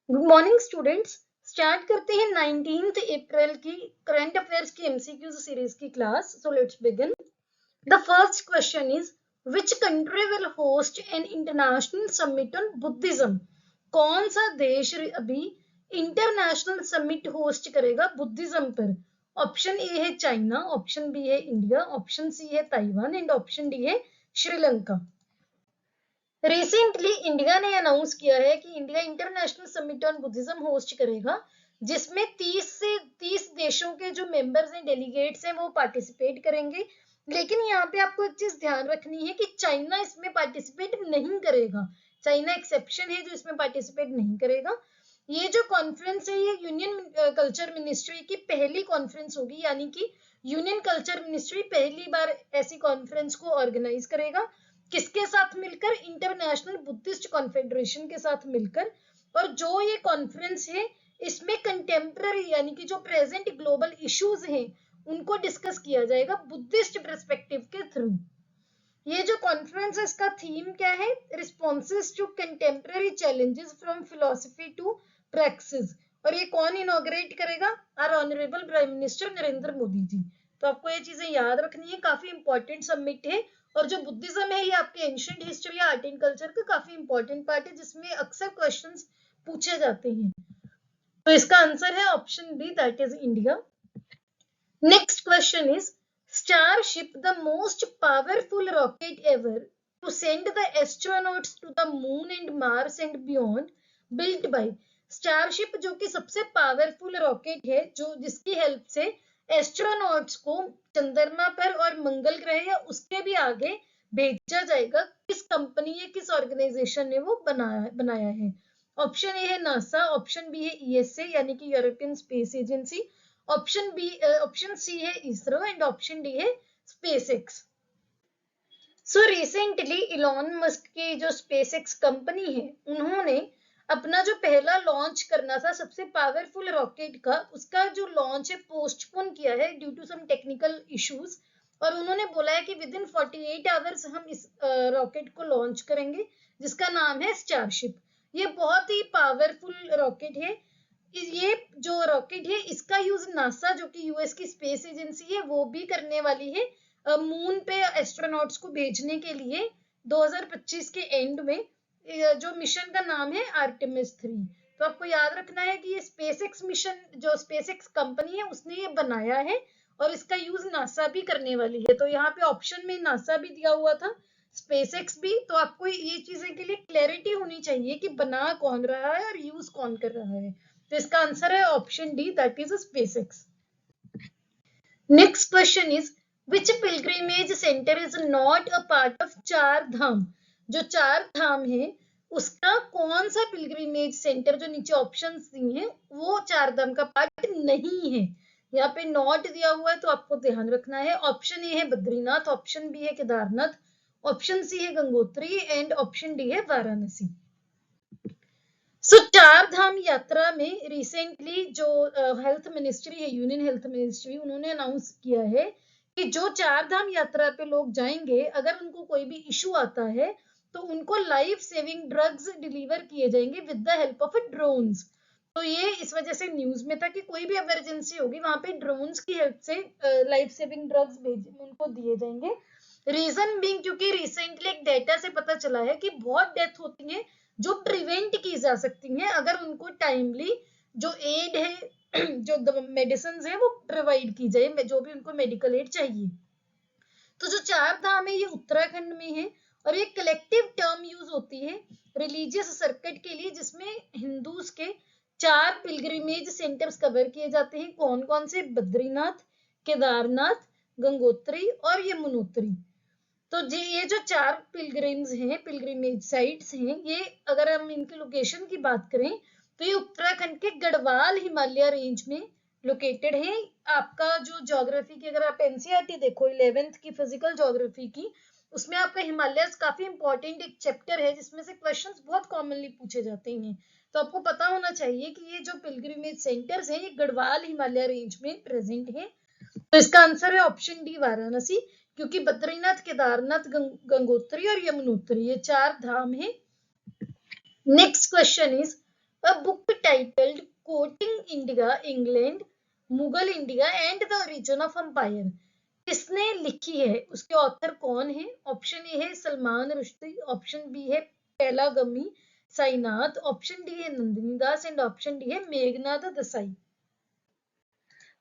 Good morning students. Start करते हैं 19 अप्रैल की करंट अफेयर्स की एमसीक्यूज सीरीज की class. So let's begin. The first question is which country will host an international summit on Buddhism. कौन सा देश अभी इंटरनेशनल समिट होस्ट करेगा बुद्धिज्म पर? ऑप्शन ए है चाइना, ऑप्शन बी है इंडिया, ऑप्शन सी है ताइवान एंड ऑप्शन डी है श्रीलंका। रिसेंटली इंडिया ने अनाउंस किया है कि India international summit on Buddhism host करेगा, जिसमें 30 देशों के जो मेंबर्स हैं, डेलीगेट्स हैं, वो पार्टिसिपेट करेंगे। लेकिन यहाँ पे आपको एक चीज ध्यान रखनी है कि चाइना इसमें पार्टिसिपेट नहीं करेगा। चाइना एक्सेप्शन है जो इसमें पार्टिसिपेट नहीं करेगा। ये जो कॉन्फ्रेंस है ये यूनियन कल्चर मिनिस्ट्री की पहली कॉन्फ्रेंस होगी, यानी कि यूनियन कल्चर मिनिस्ट्री पहली बार ऐसी कॉन्फ्रेंस को ऑर्गेनाइज करेगा। किसके साथ मिलकर? इंटरनेशनल बुद्धिस्ट कॉन्फेडरेशन के साथ मिलकर। और जो ये कॉन्फ्रेंस है इसमें कंटेम्पररी यानी कि जो प्रेजेंट ग्लोबल इश्यूज हैं उनको डिस्कस किया जाएगा बुद्धिस्ट पर्सपेक्टिव के थ्रू। ये जो कॉन्फ्रेंस है इसका थीम क्या है? Responses to contemporary challenges from philosophy to practice. और ये कौन इनॉग्रेट करेगा? Our honourable prime minister Narendra Modi ji. तो आपको ये चीजें याद रखनी है, काफी इंपॉर्टेंट समिट है। और जो बुद्धिज्म है ये आपके एंशिएंट हिस्ट्री या आर्ट एंड कल्चर का काफी इंपॉर्टेंट पार्ट है, जिसमें अक्सर क्वेश्चंस पूछे जाते हैं। तो इसका आंसर है option B, that is India. Next question is Starship, the most powerful rocket ever to send the astronauts to the moon and Mars and beyond, built by Starship, जो कि सबसे पावरफुल रॉकेट है, जो जिसकी help से astronauts को चंद्रमा पर और मंगल ग्रह या उसके भी आगे भेजा जाएगा, किस कंपनी या किस ऑर्गेनाइजेशन ने वो बनाया है? ऑप्शन ए है नासा, ऑप्शन बी है ईएसए यानी कि European space agency, option C है इसरो एंड ऑप्शन डी है SpaceX. So recently Elon Musk की जो स्पेसएक्स कंपनी है उन्होंने अपना जो पहला लॉन्च करना था सबसे पावरफुल रॉकेट का, उसका जो लॉन्च है पोस्टपोन किया है due to some technical issues. और उन्होंने बोला है कि विद इन 48 आवर्स हम इस रॉकेट को लॉन्च करेंगे, जिसका नाम है स्टारशिप। ये बहुत ही पावरफुल रॉकेट है। ये जो रॉकेट है इसका यूज नासा, जो कि यूएस की स्पेस एजेंसी है, वो भी करने वाली है मून पे एस्ट्रोनॉट्स को भेजने के लिए 2025 के एंड में। जो मिशन का नाम है आर्टेमिस 3। तो आपको याद रखना है कि ये स्पेसएक्स मिशन, जो स्पेसएक्स कंपनी है उसने ये बनाया है और इसका यूज नासा भी करने वाली है। तो यहाँ पे ऑप्शन में नासा भी दिया हुआ था, स्पेसएक्स भी। तो आपको ये चीजें के लिए क्लैरिटी होनी चाहिए कि बना कौन रहा है और यूज कौन कर रहा है। तो इसका आंसर है option D, that is SpaceX. Next question is which pilgrimage centre is not a part of चार धाम। जो चार धाम है उसका कौन सा पिलग्रिमेज सेंटर, जो नीचे ऑप्शन दी है, वो चार धाम का पार्ट नहीं है। यहाँ पे नॉट दिया हुआ है तो आपको ध्यान रखना है। ऑप्शन ए है बद्रीनाथ, ऑप्शन बी है केदारनाथ, ऑप्शन सी है गंगोत्री एंड ऑप्शन डी है वाराणसी। सो चार धाम यात्रा में रिसेंटली जो हेल्थ मिनिस्ट्री है, यूनियन हेल्थ मिनिस्ट्री, उन्होंने अनाउंस किया है कि जो चार धाम यात्रा पे लोग जाएंगे, अगर उनको कोई भी इशू आता है तो उनको लाइफ सेविंग ड्रग्स डिलीवर किए जाएंगे with the help of drones. तो ये इस वजह से न्यूज में था कि कोई भी इमरजेंसी होगी वहां पे ड्रोन्स की हेल्प से लाइफ सेविंग ड्रग्स उनको दिए जाएंगे। रीजन बीइंग क्योंकि रिसेंटली एक डेटा से पता चला है कि बहुत डेथ होती है जो प्रिवेंट की जा सकती हैं अगर उनको टाइमली जो एड है, जो मेडिसिन है वो प्रोवाइड की जाए, जो भी उनको मेडिकल एड चाहिए। तो जो चार धाम है ये उत्तराखंड में है और ये कलेक्टिव टर्म यूज होती है रिलीजियस सर्किट के लिए, जिसमें हिंदूज के चार पिलग्रिमेज सेंटर्स कवर किए जाते हैं। कौन कौन से? बद्रीनाथ, केदारनाथ, गंगोत्री और यमुनोत्री। तो जी ये जो चार पिलग्रिम्स हैं, पिलग्रिमेज साइट्स हैं, ये अगर हम इनकी लोकेशन की बात करें तो ये उत्तराखंड के गढ़वाल हिमालय रेंज में लोकेटेड है। आपका जो ज्योग्राफी की, अगर आप एनसीईआरटी देखो 11th की फिजिकल ज्योग्राफी की, उसमें आपका हिमालय काफी इंपॉर्टेंट एक चैप्टर है जिसमें से क्वेश्चंस बहुत कॉमनली पूछे जाते हैं। तो आपको पता होना चाहिए कि ये जो पिलग्रिमेज सेंटर्स हैं ये गढ़वाल हिमालय रेंज में प्रेजेंट है। तो इसका आंसर है ऑप्शन डी, वाराणसी, क्योंकि बद्रीनाथ, केदारनाथ, गंगोत्री और यमुनोत्री ये चार धाम है। Next question is a book titled courting India, England, Mughal India and the origin of empire. किसने लिखी है, उसके ऑथर कौन है? ऑप्शन ए है सलमान रुश्दी, ऑप्शन बी है पेलागमी साईनाथ, ऑप्शन डी है Nandini Das and option D है मेघनाथ देसाई।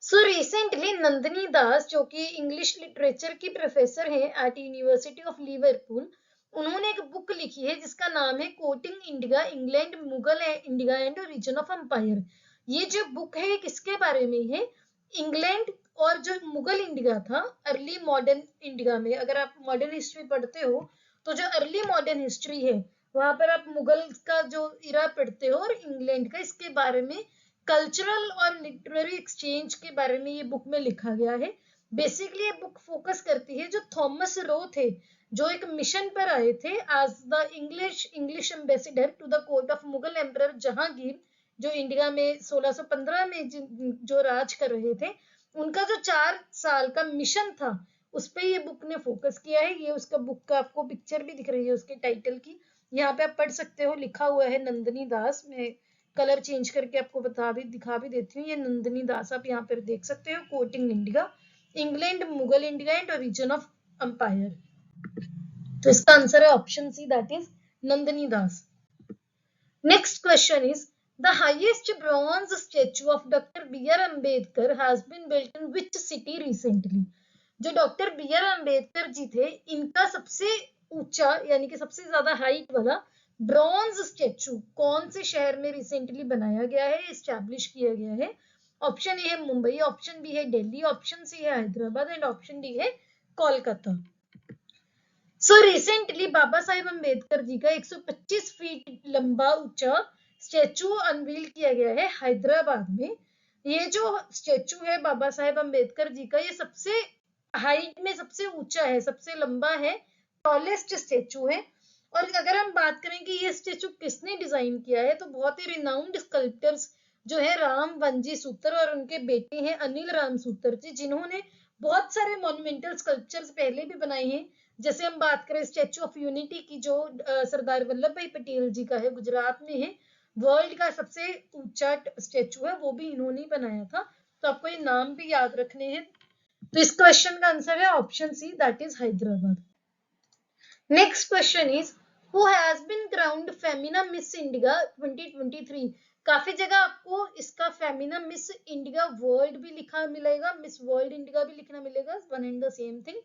सो रिसेंटली नंदिनी दास, जो कि इंग्लिश लिटरेचर की प्रोफेसर है एट यूनिवर्सिटी ऑफ लिवरपूल, उन्होंने एक बुक लिखी है जिसका नाम है courting India, England, Mughal India and reason of empire. ये जो बुक है किसके बारे में है? इंग्लैंड और जो मुगल इंडिया था अर्ली मॉडर्न इंडिया में, अगर आप मॉडर्न हिस्ट्री पढ़ते हो तो जो अर्ली मॉडर्न हिस्ट्री है वहां पर आप मुगल का जो इरा पढ़ते हो और इंग्लैंड का, इसके बारे में कल्चरल और लिटरेरी एक्सचेंज के बारे में ये बुक में लिखा गया है। बेसिकली ये बुक फोकस करती है जो थॉमस रो थे, जो एक मिशन पर आए थे as the English ambassador to the court of Mughal emperor Jahangir, जो इंडिया में 1615 में जो राज कर रहे थे। उनका जो 4 साल का मिशन था उस पे ये बुक ने फोकस किया है। ये उसका बुक का आपको पिक्चर भी दिख रही है उसके टाइटल की, यहाँ पे आप पढ़ सकते हो, लिखा हुआ है नंदिनी दास। मैं कलर चेंज करके आपको दिखा भी देती हूँ। ये नंदिनी दास आप यहाँ पर देख सकते हो, courting India, England, Mughal India and origin of empire. तो इसका आंसर है option C, that is Nandini Das. Next question is the highest bronze statue of Dr. B.R. Ambedkar has been built in which city recently? जो doctor B are Ambedkar ji थे, इनका सबसे ऊंचा यानी कि सबसे ज्यादा हाइट वाला ब्रॉन्ज स्टेचू कौन से शहर में रिसेंटली बनाया गया है, एस्टैब्लिश किया गया है? ऑप्शन ए है मुंबई, ऑप्शन बी है दिल्ली, ऑप्शन सी है हैदराबाद एंड ऑप्शन डी है कोलकाता। सो रिसेंटली बाबा साहेब अम्बेडकर जी का 125 फीट लंबा ऊंचा स्टेचू अनवील किया गया है हैदराबाद में। ये जो स्टेचू है बाबा साहेब अम्बेडकर जी का, ये सबसे हाइट में सबसे ऊंचा है, सबसे लंबा है, टॉलेस्ट स्टेचू है। और अगर हम बात करें कि ये स्टेचू किसने डिजाइन किया है, तो बहुत ही रिनाउंड स्कल्प्टर्स जो है राम वंजी सूत्र और उनके बेटे हैं अनिल राम सूत्र जी, जिन्होंने बहुत सारे मॉन्यूमेंटल स्कल्पचर्स पहले भी बनाए हैं। जैसे हम बात करें स्टेचू ऑफ यूनिटी की, जो सरदार वल्लभ भाई पटेल जी का है, गुजरात में है, वर्ल्ड का सबसे ऊंचा स्टेचू है, वो भी इन्होंने बनाया था। तो आपको ये नाम भी याद रखने हैं। तो इस क्वेश्चन का आंसर है option C, that is Hyderabad. Next question is who has been crowned Femina Miss India 2023? काफी जगह आपको इसका फेमिना मिस इंडिया वर्ल्ड भी लिखा मिलेगा, मिस वर्ल्ड इंडिया भी लिखना मिलेगा, one and the same thing.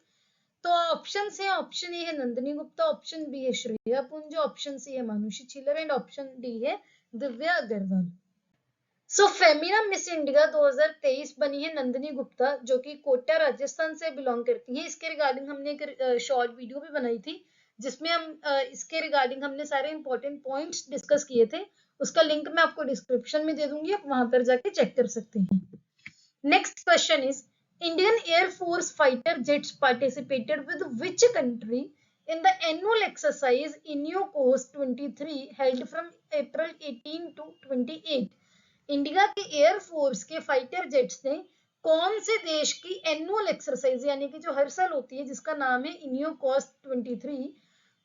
तो ऑप्शन है, ऑप्शन ए है नंदिनी गुप्ता, ऑप्शन बी है श्रेया पुंज, ऑप्शन सी है Manushi Chhillar and option D है दिव्या अग्रवाल। सो फेमिना मिस इंडिया 2023 बनी है नंदिनी गुप्ता, जो कि कोटा राजस्थान से बिलोंग करती है। इसके रिगार्डिंग हमने एक शॉर्ट वीडियो भी बनाई थी जिसमें हम इसके रिगार्डिंग हमने सारे इंपॉर्टेंट पॉइंट्स डिस्कस किए थे। उसका लिंक मैं आपको डिस्क्रिप्शन में दे दूंगी, आप वहां पर जाके चेक कर सकते हैं। Next question is Indian Air Force fighter jets participated with which country in the annual exercise INUCOS 23 held from April 18 to 28? India के एयर फोर्स के फाइटर जेट्स ने कौन से देश की एनुअल एक्सरसाइज यानी कि जो हर साल होती है, जिसका नाम है इन्यूकॉस 23,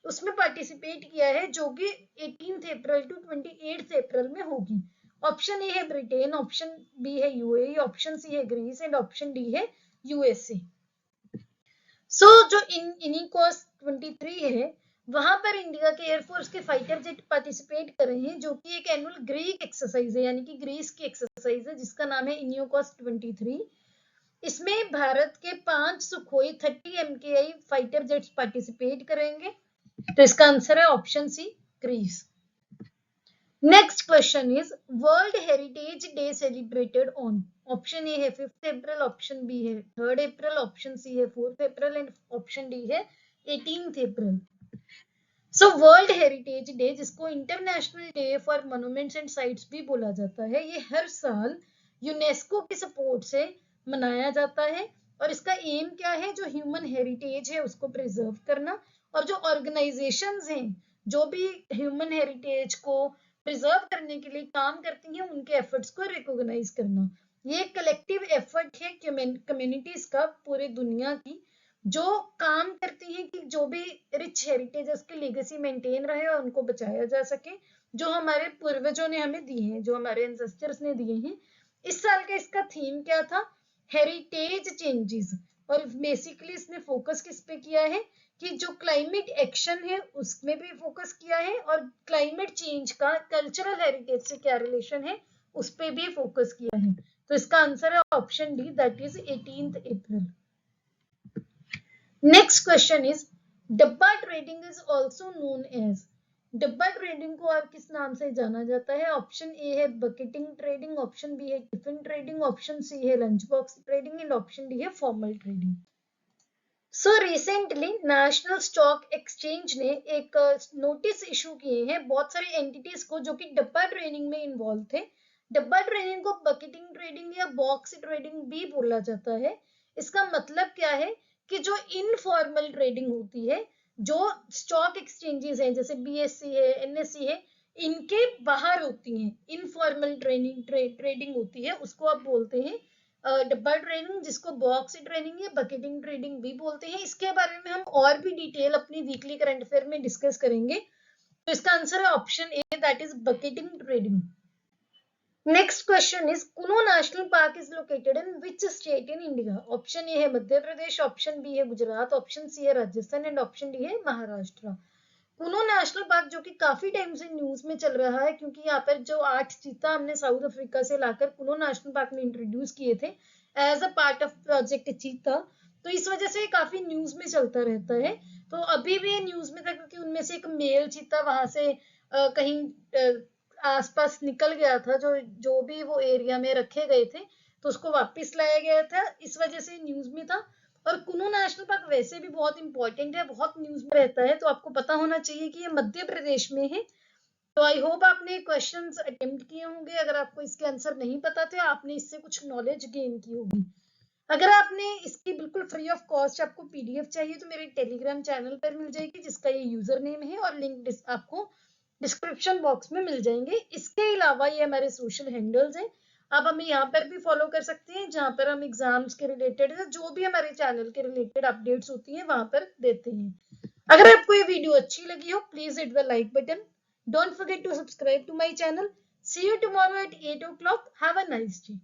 उसमें पार्टिसिपेट किया है, जो कि 18 अप्रैल टू 28 अप्रैल में होगी? ऑप्शन ए है ब्रिटेन, ऑप्शन बी है यूएई, ऑप्शन सी है ग्रीस एंड ऑप्शन डी है यूएसए। सो जो इन्यूकॉस 23 है, वहां पर इंडिया के एयरफोर्स के फाइटर जेट पार्टिसिपेट कर रहे हैं, जो कि एक एनुअल ग्रीक एक्सरसाइज है यानी कि ग्रीस की एक्सरसाइज है, जिसका नाम है इन्यूकॉस 23। इसमें भारत के 5 Sukhoi 30 MKI fighter jets participate करेंगे। तो इसका आंसर है option C, Greece. Next question is world heritage day celebrated on? Option A है 5 अप्रैल, ऑप्शन बी है 3 अप्रैल, ऑप्शन सी है 4 अप्रैल एंड ऑप्शन डी है 18 अप्रैल। सो वर्ल्ड हेरिटेज डे, जिसको international day for monuments and sites भी बोला जाता है, ये हर साल यूनेस्को की सपोर्ट से मनाया जाता है। और इसका एम क्या है? जो ह्यूमन हेरिटेज है उसको प्रिजर्व करना, और जो ऑर्गेनाइजेशंस हैं जो भी ह्यूमन हेरिटेज को प्रिजर्व करने के लिए काम करती हैं, उनके एफर्ट्स को रिकॉग्नाइज करना। ये कलेक्टिव एफर्ट है कम्युनिटीज का पूरे दुनिया की, जो काम करती हैं कि जो भी रिच हेरिटेज है उसकी लेगेसी मेंटेन रहे और उनको बचाया जा सके। जो हमारे पूर्वजों ने हमें दिए हैं, जो हमारे एंसेस्टर्स ने दिए हैं। इस साल का इसका थीम क्या था? Heritage changes. और बेसिकली इसने फोकस किस पे किया है कि जो क्लाइमेट एक्शन है उसमें भी फोकस किया है, और क्लाइमेट चेंज का कल्चरल हेरिटेज से क्या रिलेशन है उस पे भी फोकस किया है। तो इसका आंसर है option D, that is 18 April. Next question is dabba trading is also known as. Dabba trading को और किस नाम से जाना जाता है? ऑप्शन ए है बकेटिंग ट्रेडिंग, ऑप्शन बी है टिफिन ट्रेडिंग, ऑप्शन सी है lunch box trading and option D है formal trading. So recently National Stock Exchange ने एक नोटिस इशू किए हैं बहुत सारी एंटिटीज को जो कि डब्बा ट्रेडिंग में इन्वॉल्व थे। डब्बा ट्रेडिंग को बकेटिंग ट्रेडिंग या बॉक्स ट्रेडिंग भी बोला जाता है। इसका मतलब क्या है कि जो इनफॉर्मल ट्रेडिंग होती है, जो स्टॉक एक्सचेंजेस हैं जैसे बीएससी है, एनएससी है, इनके बाहर होती हैं, इनफॉर्मल ट्रेडिंग होती है, उसको आप बोलते हैं डब्बा ट्रेडिंग, जिसको बॉक्स ट्रेडिंग या बकेटिंग ट्रेडिंग भी बोलते हैं। इसके बारे में हम और भी डिटेल अपनी वीकली करंट अफेयर में डिस्कस करेंगे। तो इसका आंसर है option A, that is bucketing trading. Next question is Kuno national park is located in which state in India? Option A है मध्य प्रदेश, ऑप्शन बी है गुजरात, ऑप्शन सी है Rajasthan and option D है महाराष्ट्र। कुनो national park जो कि काफी time से news में चल रहा है, क्योंकि यहाँ पर जो 8 चीता हमने साउथ अफ्रीका से लाकर कुनो नेशनल पार्क में इंट्रोड्यूस किए थे as a part of project cheetah, तो इस वजह से काफी न्यूज में चलता रहता है। तो अभी भी ये न्यूज में था क्योंकि उनमें से एक मेल चीता वहां से कहीं आसपास निकल गया था, जो जो भी वो एरिया में रखे गए थे, तो उसको वापस लाया गया था, इस वजह से न्यूज में था। और कुनो नेशनल पार्क वैसे भी बहुत इंपॉर्टेंट है, बहुत न्यूज में रहता है, तो आपको पता होना चाहिए कि ये मध्य प्रदेश में है। तो आई होप आपने क्वेश्चंस अटेम्प्ट किए होंगे। अगर आपको इसके आंसर नहीं पता थे, आपने इससे कुछ नॉलेज गेन की होगी। अगर आपने इसकी बिल्कुल फ्री ऑफ कॉस्ट आपको पीडीएफ चाहिए तो मेरे टेलीग्राम चैनल पर मिल जाएगी, जिसका ये यूजर नेम है, और लिंक आपको डिस्क्रिप्शन बॉक्स में मिल जाएंगे। इसके अलावा ये हमारे सोशल हैंडल्स हैं, आप हमें यहाँ पर भी फॉलो कर सकते हैं, जहाँ पर हम एग्जाम्स के रिलेटेड जो भी हमारे चैनल के रिलेटेड अपडेट्स होती हैं वहां पर देते हैं। अगर आपको ये वीडियो अच्छी लगी हो, please hit the like button, don't forget to subscribe to my channel. See you tomorrow at 8 o'clock. Have a nice day.